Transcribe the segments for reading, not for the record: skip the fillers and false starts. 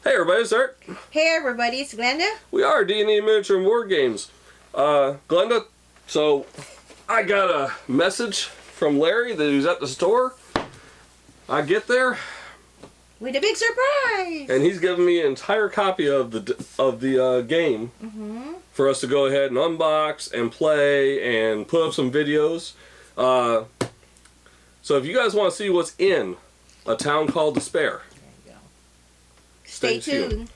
Hey everybody, it's Eric. Hey everybody, it's Glenda. We are D&D Miniature and War Games. Glenda, so I got a message from Larry that he's at the store. I get there. With a big surprise! And he's giving me an entire copy of the game for us to go ahead and unbox and play and put up some videos. So if you guys want to see what's in A Town Called Despair, there you go. Stay tuned.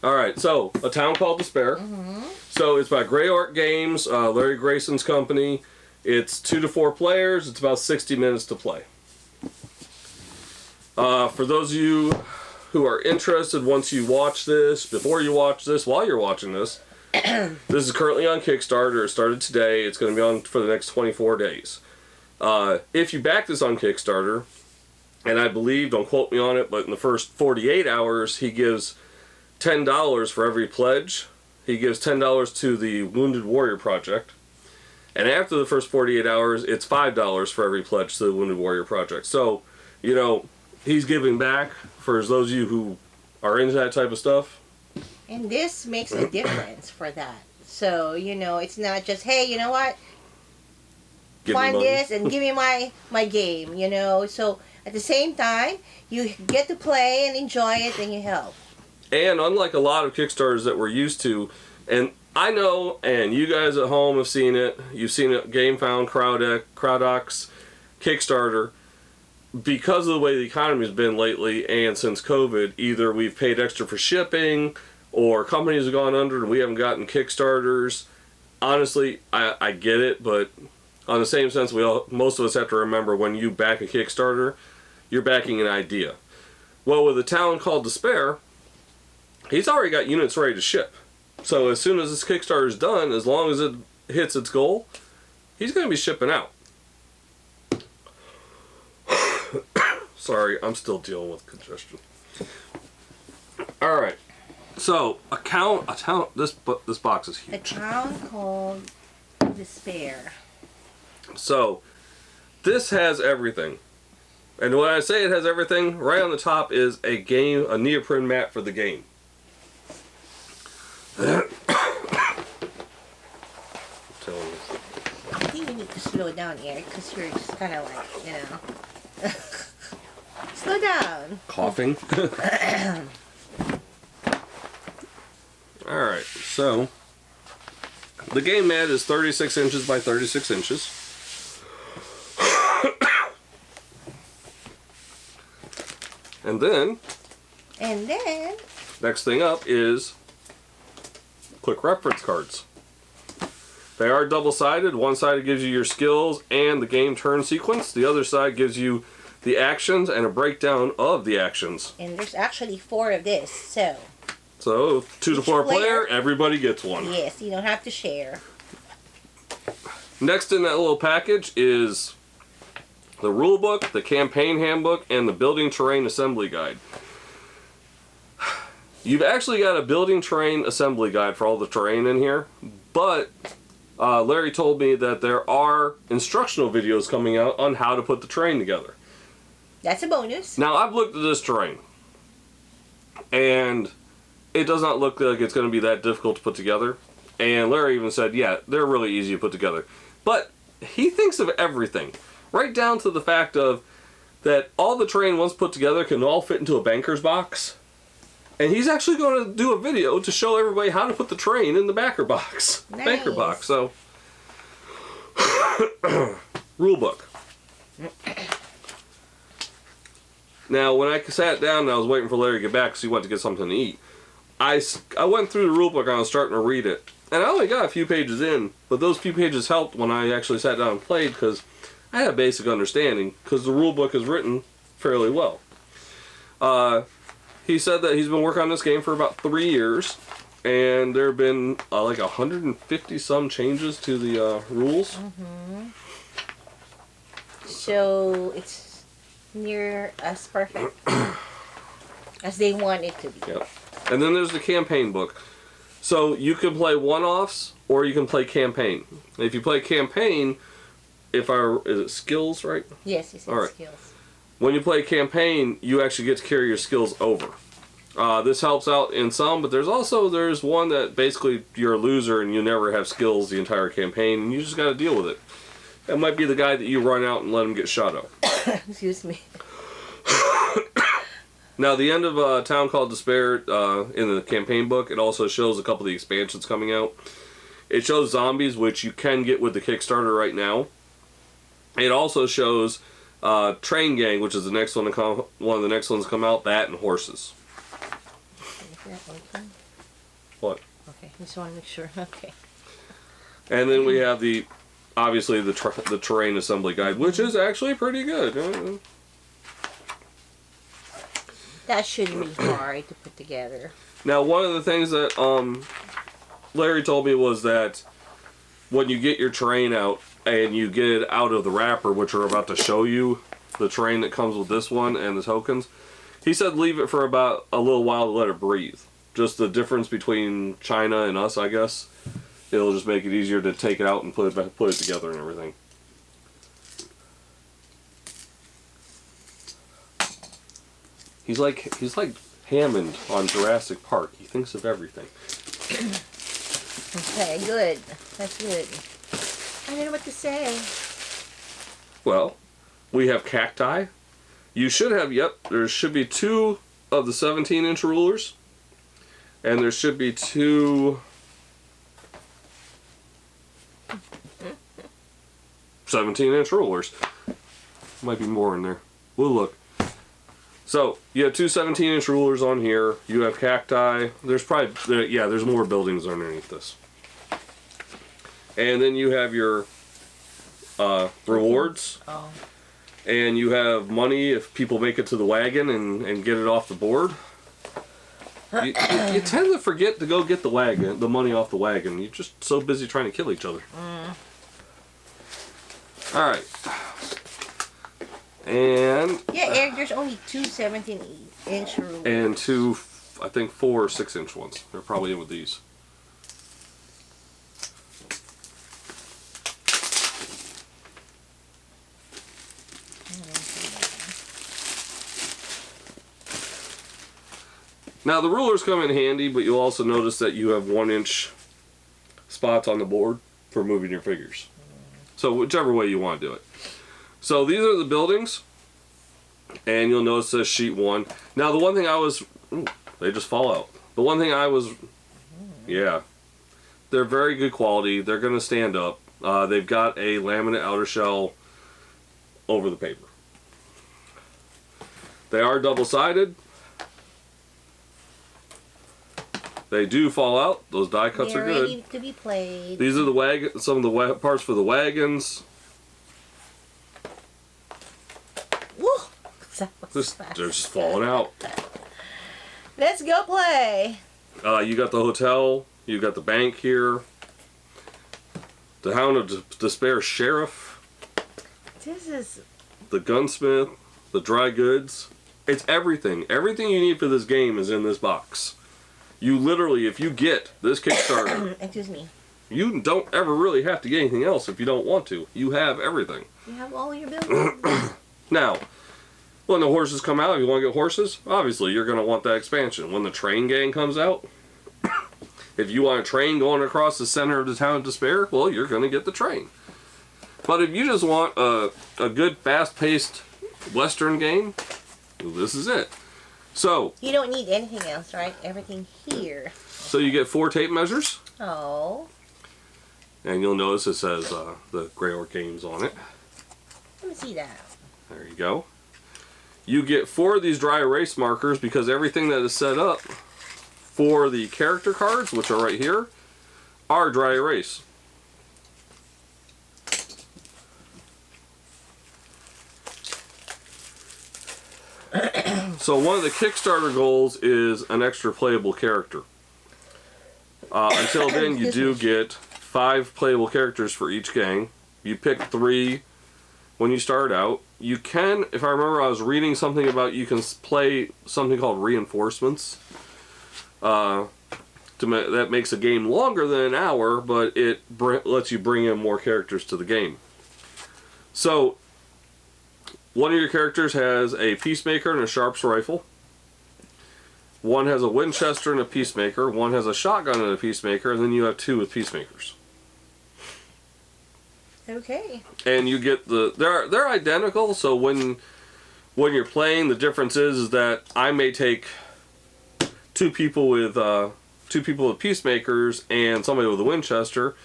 Alright, so A Town Called Despair. So it's by Gray Orc Games, Larry Grayson's company. It's 2 to 4 players. It's about 60 minutes to play. For those of you who are interested, once you watch this, before you watch this, while you're watching this, this is currently on Kickstarter. It started today. It's going to be on for the next 24 days. If you back this on Kickstarter, and I believe, don't quote me on it, but in the first 48 hours, he gives $10 for every pledge. He gives $10 to the Wounded Warrior Project. And after the first 48 hours, it's $5 for every pledge to the Wounded Warrior Project. So, you know, he's giving back for those of you who are into that type of stuff. And this makes a difference for that. So, you know, it's not just, hey, you know what? Find this and give me my game, you know. So, at the same time, you get to play and enjoy it and you help. And unlike a lot of Kickstarters that we're used to, and I know, and you guys at home have seen it, you've seen it, GameFound, Crowdox, Kickstarter, because of the way the economy has been lately and since COVID, either we've paid extra for shipping or companies have gone under and we haven't gotten Kickstarters. Honestly, I get it, but on the same sense, most of us have to remember when you back a Kickstarter, you're backing an idea. Well, with A Town Called Despair, he's already got units ready to ship. So as soon as this Kickstarter is done, as long as it hits its goal, he's going to be shipping out. Sorry, I'm still dealing with congestion. All right. So, this box is huge. A Town Called Despair. So, this has everything. And when I say it has everything, right on the top is a neoprene mat for the game. I think you need to slow down, Eric, because you're just kind of like, you know. Slow down. Coughing. Alright, so the game mat is 36 inches by 36 inches. And then next thing up is quick reference cards. They are double-sided. One side gives you your skills and the game turn sequence. The other side gives you the actions and a breakdown of the actions. And there's actually 4 of this, so 2 to 4 player, everybody gets one. Yes, you don't have to share. Next in that little package is the rule book, the campaign handbook, and the building terrain assembly guide. You've actually got a building terrain assembly guide for all the terrain in here, but Larry told me that there are instructional videos coming out on how to put the terrain together. That's a bonus. Now, I've looked at this terrain, and it does not look like it's going to be that difficult to put together. And Larry even said, yeah, they're really easy to put together. But he thinks of everything, right down to the fact of that all the terrain once put together can all fit into a banker's box. And he's actually going to do a video to show everybody how to put the terrain in the backer box. Nice. Banker box. So, rule book. Now, when I sat down and I was waiting for Larry to get back because he went to get something to eat, I went through the rule book and I was starting to read it. And I only got a few pages in, but those few pages helped when I actually sat down and played because I had a basic understanding because the rule book is written fairly well. He said that he's been working on this game for about 3 years, and there have been like 150 some changes to the rules. So it's near as perfect as they want it to be. Yep. And then there's the campaign book. So you can play one-offs or you can play campaign. If you play campaign, is it skills, right? Yes, you said All right. skills. When you play campaign, you actually get to carry your skills over. This helps out in some, but there's one that basically you're a loser and you never have skills the entire campaign, and you just got to deal with it. That might be the guy that you run out and let him get shot up. Excuse me. Now, the end of A Town Called Despair in the campaign book, it also shows a couple of the expansions coming out. It shows zombies, which you can get with the Kickstarter right now. It also shows Train Gang, which is the next one to come. One of the next ones to come out. That and horses. What? Okay, just want to make sure. Okay. And then we have obviously the terrain assembly guide, which is actually pretty good. That shouldn't be hard to put together. Now, one of the things that Larry told me was that when you get your terrain out and you get it out of the wrapper, which we're about to show you, the terrain that comes with this one and the tokens, he said leave it for about a little while to let it breathe. Just the difference between China and us, I guess. It'll just make it easier to take it out and put it together and everything. He's like Hammond on Jurassic Park. He thinks of everything. Okay, good. That's good. I don't know what to say. Well, we have cacti. You should have, there should be 2 of the 17-inch rulers. And there should be 2 17-inch rulers. Might be more in there. We'll look. So, you have 2 17-inch rulers on here. You have cacti. There's probably, there's more buildings underneath this. And then you have your rewards. Oh. And you have money if people make it to the wagon and get it off the board. You tend to forget to go get the money off the wagon. You're just so busy trying to kill each other. Alright. And... Yeah, Eric, there's only 2 17-inch rulers. And 2, I think 4 or 6-inch ones. They're probably in with these. Now the rulers come in handy, but you'll also notice that you have 1-inch spots on the board for moving your figures. So whichever way you want to do it. So these are the buildings, and you'll notice this sheet 1. Now the one thing they just fall out. The one thing they're very good quality. They're going to stand up. They've got a laminate outer shell over the paper. They are double-sided. They do fall out. Those die cuts are good. Ready to be played. These are some of the parts for the wagons. Woo! They're just falling out. Let's go play. You got the hotel. You got the bank here. The Hound of Despair Sheriff. This is... The gunsmith. The dry goods. It's everything. Everything you need for this game is in this box. You literally, if you get this Kickstarter, excuse me, you don't ever really have to get anything else if you don't want to. You have everything. You have all your buildings. Now, when the horses come out, if you want to get horses, obviously you're going to want that expansion. When the Train Gang comes out, if you want a train going across the center of the Town of Despair, well, you're going to get the train. But if you just want a good, fast-paced Western game, well, this is it. So you don't need anything else, right? Everything here. So you get 4 tape measures. Oh. And you'll notice it says the Gray Orc Games on it. Let me see that. There you go. You get 4 of these dry erase markers because everything that is set up for the character cards, which are right here, are dry erase. So one of the Kickstarter goals is an extra playable character. Until then, you do get 5 playable characters for each gang. You pick 3 when you start out. You can, if I remember, I was reading something about you can play something called reinforcements. That makes a game longer than an hour, but it lets you bring in more characters to the game. So, one of your characters has a Peacemaker and a Sharps rifle. One has a Winchester and a Peacemaker. One has a shotgun and a Peacemaker, and then you have 2 with Peacemakers. Okay. And you get they're identical. So when you're playing, the difference is that I may take 2 people with Peacemakers and somebody with a Winchester.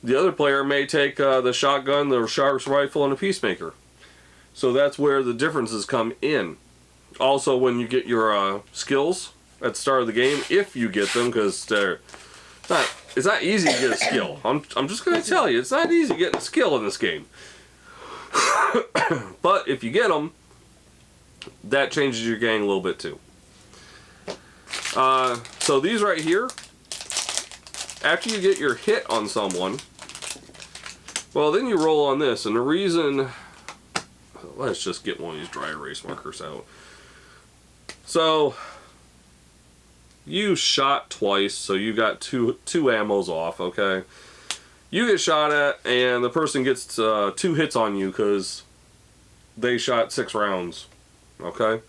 The other player may take the shotgun, the Sharps rifle, and a Peacemaker. So that's where the differences come in. Also, when you get your skills at the start of the game, if you get them, because it's not easy to get a skill. I'm just going to tell you, it's not easy getting a skill in this game. But if you get them, that changes your gang a little bit too. So these right here, after you get your hit on someone, well, then you roll on this, and the reason... Let's just get one of these dry erase markers out. So, you shot twice, so you got two ammos off, okay? You get shot at, and the person gets 2 hits on you because they shot 6 rounds, okay?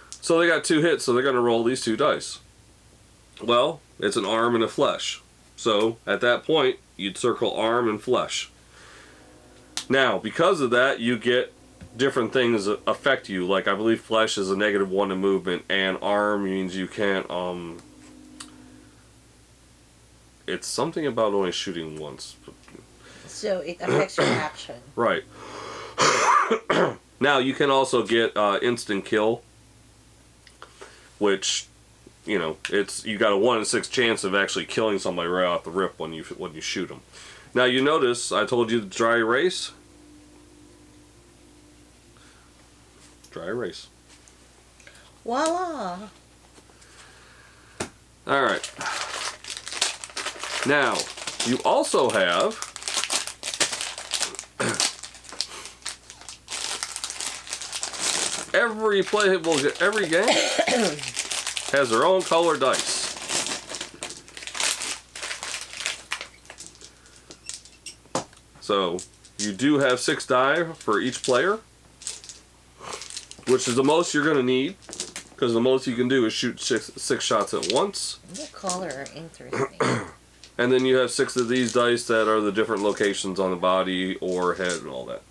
So they got 2 hits, so they're going to roll these 2 dice. Well, it's an arm and a flesh. So, at that point, you'd circle arm and flesh. Now, because of that, you get different things that affect you. Like, I believe flesh is a -1 to movement, and arm means you can't, it's something about only shooting once. So it affects your action. Right. Now, you can also get instant kill, which, you know, you got a 1 in 6 chance of actually killing somebody right off the rip when you shoot them. Now, you notice I told you the dry erase. Dry erase. Voila! Alright. Now, you also have every game has their own color dice. So, you do have 6 die for each player, which is the most you're going to need, because the most you can do is shoot 6 shots at once. The color are interesting. And then you have 6 of these dice that are the different locations on the body or head and all that.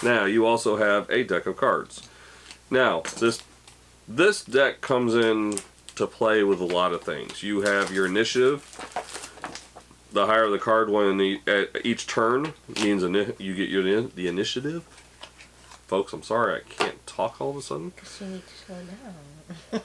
Now, you also have a deck of cards. Now, this deck comes in to play with a lot of things. You have your initiative. The higher the card one at each turn means you get the initiative. Folks, I'm sorry, I can't talk all of a sudden. Because you need to slow down.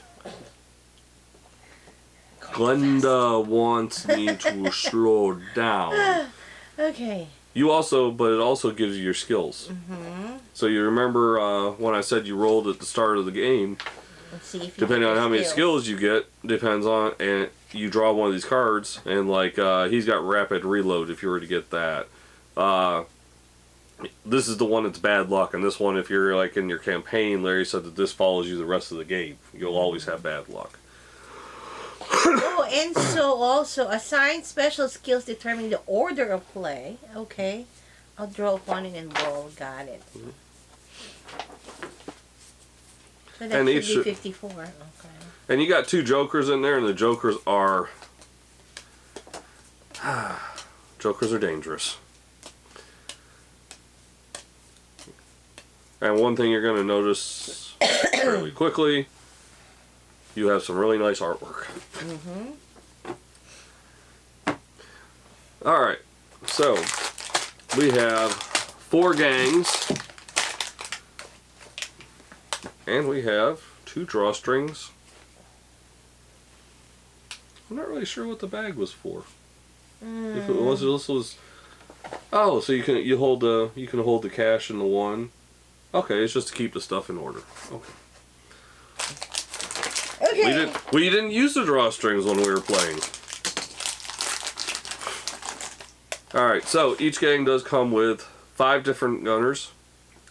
Glenda wants me to slow down. Okay. But it also gives you your skills. Mm-hmm. So you remember when I said you rolled at the start of the game. Let's see if Depending on how many skills you get, depends on, and you draw one of these cards, and like he's got rapid reload if you were to get that. This is the one that's bad luck, and this one, if you're like in your campaign, Larry said that this follows you the rest of the game. You'll always have bad luck. Oh, and so also assign special skills determining the order of play. Okay, I'll draw upon it and roll. Got it. Mm-hmm. So that And should be 54. Okay. And you got 2 jokers in there, and the jokers are dangerous. And one thing you're going to notice fairly quickly, you have some really nice artwork. Mm-hmm. All right, so we have 4 gangs, and we have 2 drawstrings. I'm not really sure what the bag was for. If it was, this was. Oh, so you can hold the cash in the one. Okay, it's just to keep the stuff in order. Okay. Okay. We didn't use the drawstrings when we were playing. All right, so each gang does come with 5 different gunners,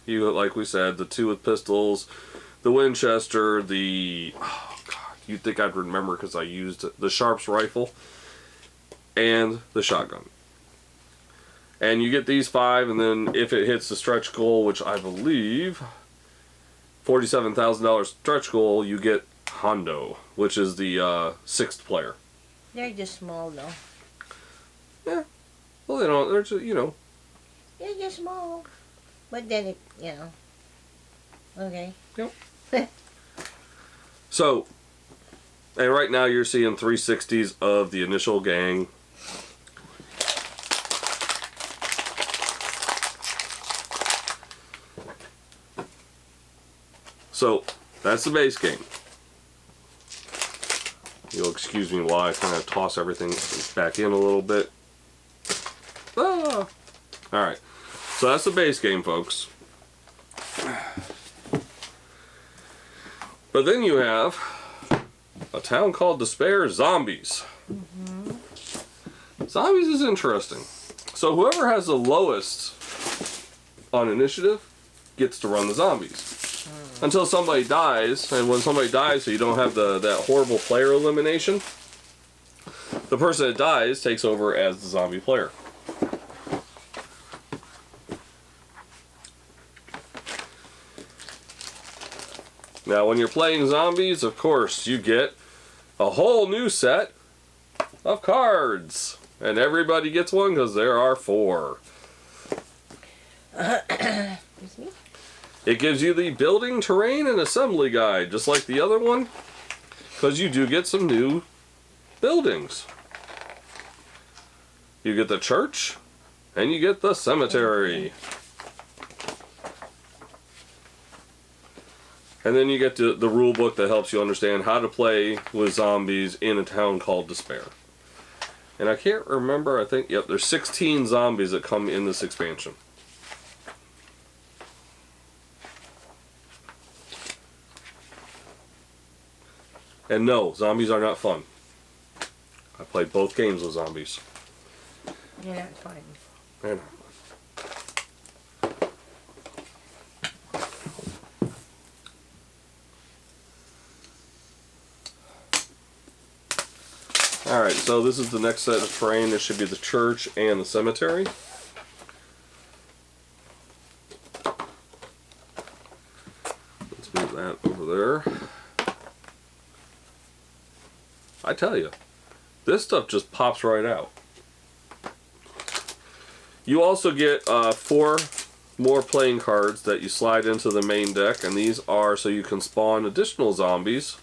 You, like we said, the 2 with pistols, the Winchester, you'd think I'd remember because I used the Sharps rifle, and the shotgun. And you get these 5, and then if it hits the stretch goal, which I believe, $47,000 stretch goal, you get Hondo, which is the 6th player. They're just small, though. Yeah. Well, they don't. They're just, They're just small. But then it, Okay. Yep. So, and right now you're seeing 360s of the initial gang. So, that's the base game. You'll excuse me while I kind of toss everything back in a little bit. Ah! Alright, so that's the base game, folks. But then you have A Town Called Despair Zombies. Zombies is interesting. So whoever has the lowest on initiative gets to run the zombies. Until somebody dies, and when somebody dies, so you don't have that horrible player elimination, the person that dies takes over as the zombie player. Now, when you're playing zombies, of course, you get a whole new set of cards. And everybody gets one because there are 4. Excuse me? It gives you the building, terrain, and assembly guide, just like the other one, because you do get some new buildings. You get the church, and you get the cemetery. And then you get the rule book that helps you understand how to play with zombies in A Town Called Despair. And I can't remember, I think, yep, there's 16 zombies that come in this expansion. And no, zombies are not fun. I played both games with zombies. They're not fun. They're not. Alright, so this is the next set of terrain. This should be the church and the cemetery. Let's move that over there. I tell you, this stuff just pops right out. You also get 4 more playing cards that you slide into the main deck, and these are so you can spawn additional zombies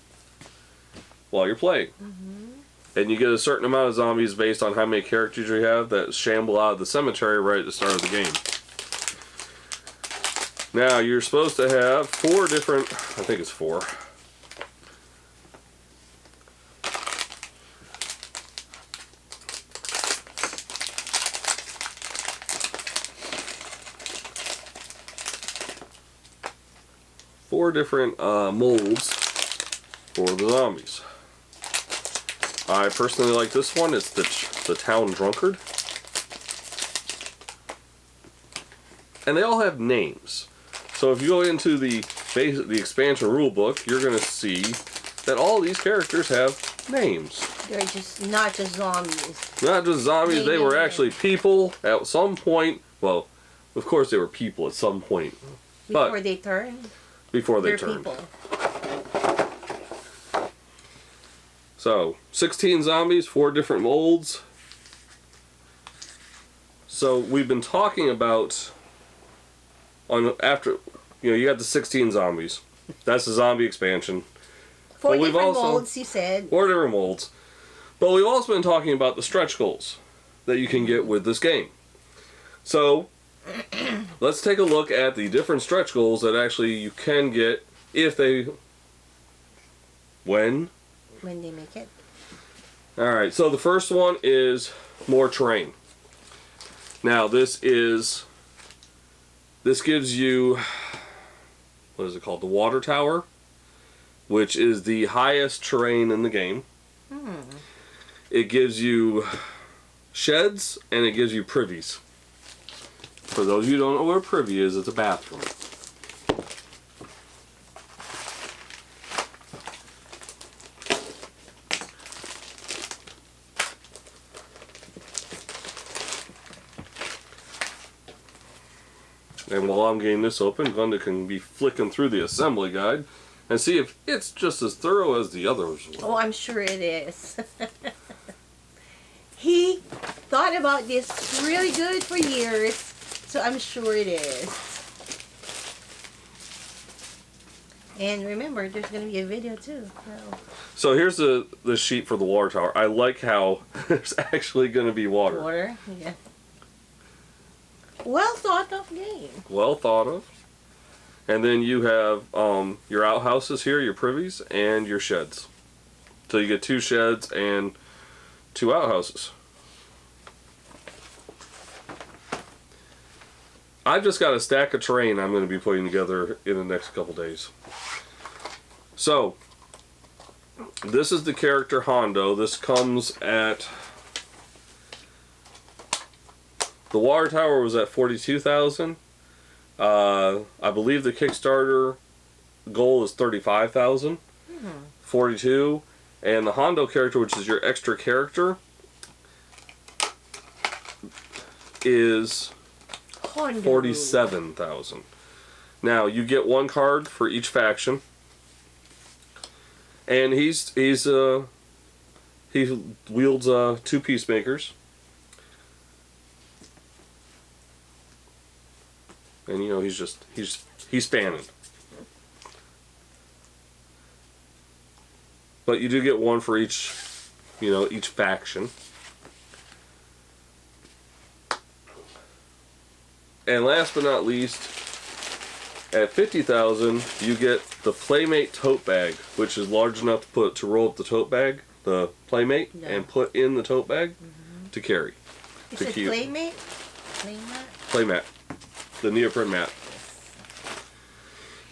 while you're playing. And you get a certain amount of zombies based on how many characters you have that shamble out of the cemetery right at the start of the game. Now, you're supposed to have 4 different, I think it's 4. Four different molds for the zombies. I personally like this one. It's the Town Drunkard. And they all have names. So if you go into the expansion rulebook, you're going to see that all these characters have names. They're just not just zombies. Not just zombies. They were actually people at some point. Well, of course they were people at some point. Before they turned. Before they turned. People. So, 16 zombies, 4 different molds. So, we've been talking about, you got the 16 zombies. That's the zombie expansion. 4 different molds, you said. 4 different molds. But we've also been talking about the stretch goals that you can get with this game. So, let's take a look at the different stretch goals that actually you can get if they... When they make it. Alright, so the first one is more terrain. Now this gives you, what is it called? The water tower, which is the highest terrain in the game. It gives you sheds and it gives you privies. For those of you who don't know what a privy is, it's a bathroom. And while I'm getting this open, Glenda can be flicking through the assembly guide and see if it's just as thorough as the others were. Oh, I'm sure it is. He thought about this really good for years, so I'm sure it is. And remember, there's going to be a video too. So here's the sheet for the water tower. I like how there's actually going to be water. Water, yeah. Well thought of game. Well thought of. And then you have your outhouses here, your privies, and your sheds. So you get 2 sheds and 2 outhouses. I've just got a stack of terrain I'm going to be putting together in the next couple days. So, this is the character Hondo. This comes at... The water tower was at $42,000. I believe the Kickstarter goal is $35,000. 42. And the Hondo character, which is your extra character, is $47,000. Now you get 1 card for each faction, and he wields 2 peacemakers, and you know he's fanning. But you do get 1 for each faction. And last but not least, at $50,000, you get the Playmate tote bag, which is large enough to roll up the tote bag, the Playmate, and put in the tote bag to carry. You said Playmate? Playmat. The neoprene mat.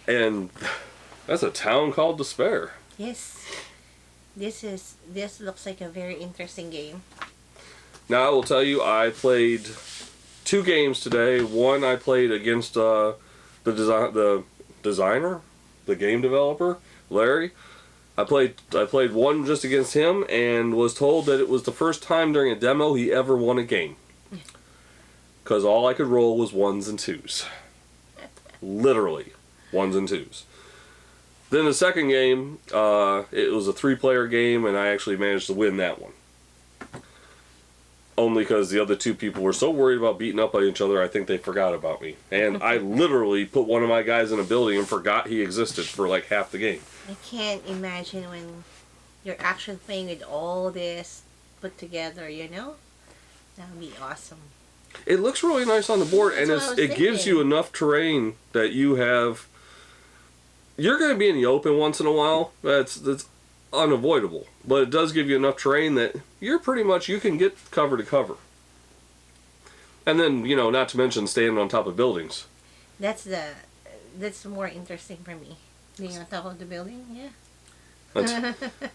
And that's a town called Despair. Yes. This looks like a very interesting game. Now I will tell you, I played 2 games today. One I played against the designer, the game developer, Larry. I played one just against him and was told that it was the first time during a demo he ever won a game. Because all I could roll was 1s and 2s. Literally, 1s and 2s. Then the second game, it was a 3-player game, and I actually managed to win that one. Only because the other 2 people were so worried about beating up on each other, I think they forgot about me. And I literally put one of my guys in a building and forgot he existed for like half the game. I can't imagine when you're actually playing with all this put together, you know? That would be awesome. It looks really nice on the board, and it gives you enough terrain that you have... You're going to be in the open once in a while. That's unavoidable. But it does give you enough terrain that you're pretty much... You can get cover to cover. And then, you know, not to mention standing on top of buildings. That's more interesting for me. Being on top of the building, yeah.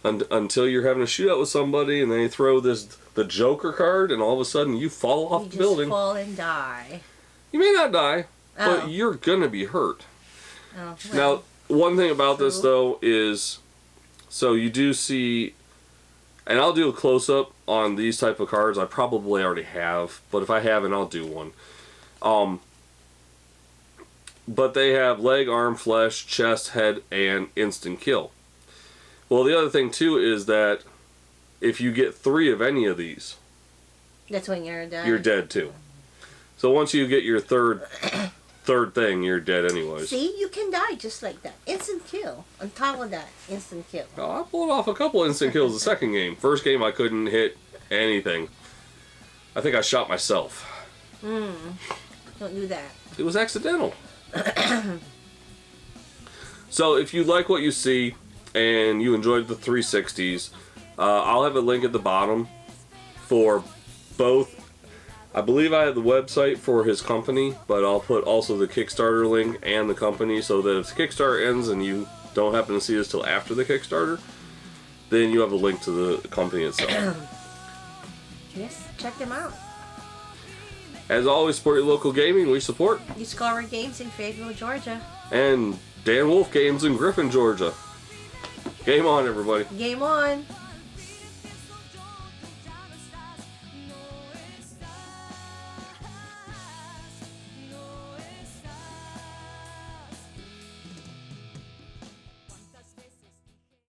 Until you're having a shootout with somebody and they throw the Joker card and all of a sudden you fall off the building. You just fall and die. You may not die, but you're going to be hurt. Oh, well, now, one thing about this though is, so you do see, and I'll do a close-up on these type of cards. I probably already have, but if I haven't, I'll do one. But they have leg, arm, flesh, chest, head, and instant kill. Well, the other thing, too, is that if you get 3 of any of these... That's when you're dead? You're dead, too. So once you get your third thing, you're dead anyways. See? You can die just like that. Instant kill. On top of that, instant kill. I pulled off a couple instant kills the second game. First game, I couldn't hit anything. I think I shot myself. Don't do that. It was accidental. So if you like what you see... and you enjoyed the 360s, I'll have a link at the bottom for both. I believe I have the website for his company, but I'll put also the Kickstarter link and the company so that if the Kickstarter ends and you don't happen to see this till after the Kickstarter, then you have a link to the company itself. Yes, check them out. As always, support your local gaming. We support Discover Games in Fayetteville, Georgia. And Dan Wolf Games in Griffin, Georgia. Game on, everybody. Game on.